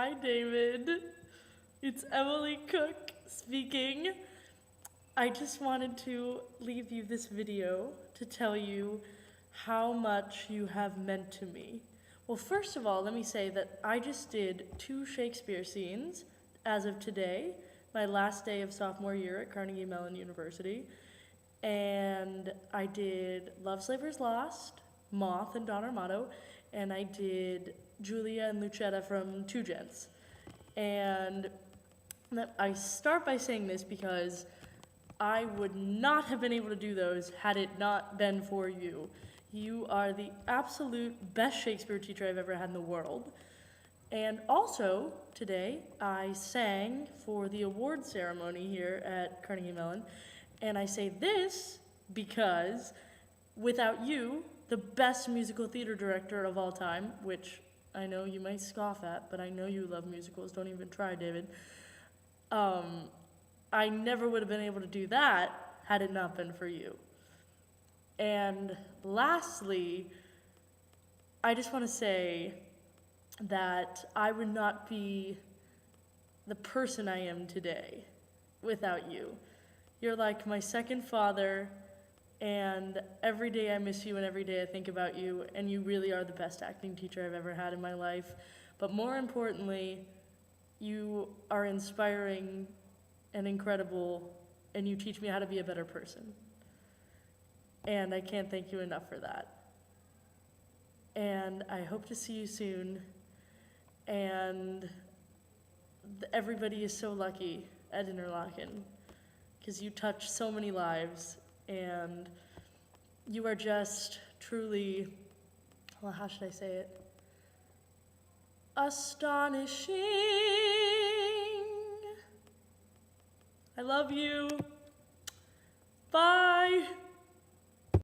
Hi, David. It's Emily Cook speaking. I just wanted to leave you this video to tell you how much you have meant to me. Well, first of all, let me say that I just did 2 Shakespeare scenes as of today, my last day of sophomore year at Carnegie Mellon University. And I did Love Slavers Lost, Moth and Don Armato, and I did Julia and Lucetta from Two Gents. And I start by saying this because I would not have been able to do those had it not been for you. You are the absolute best Shakespeare teacher I've ever had in the world. And also, today, I sang for the award ceremony here at Carnegie Mellon. And I say this because without you, the best musical theater director of all time, which I know you might scoff at, but I know you love musicals. Don't even try, David. I never would have been able to do that had it not been for you. And lastly, I just want to say that I would not be the person I am today without you. You're like my second father, and every day I miss you and every day I think about you, and you really are the best acting teacher I've ever had in my life. But more importantly, you are inspiring and incredible, and you teach me how to be a better person. And I can't thank you enough for that. And I hope to see you soon. And everybody is so lucky at Interlochen because you touch so many lives, and you are just truly, well, how should I say it? Astonishing. I love you.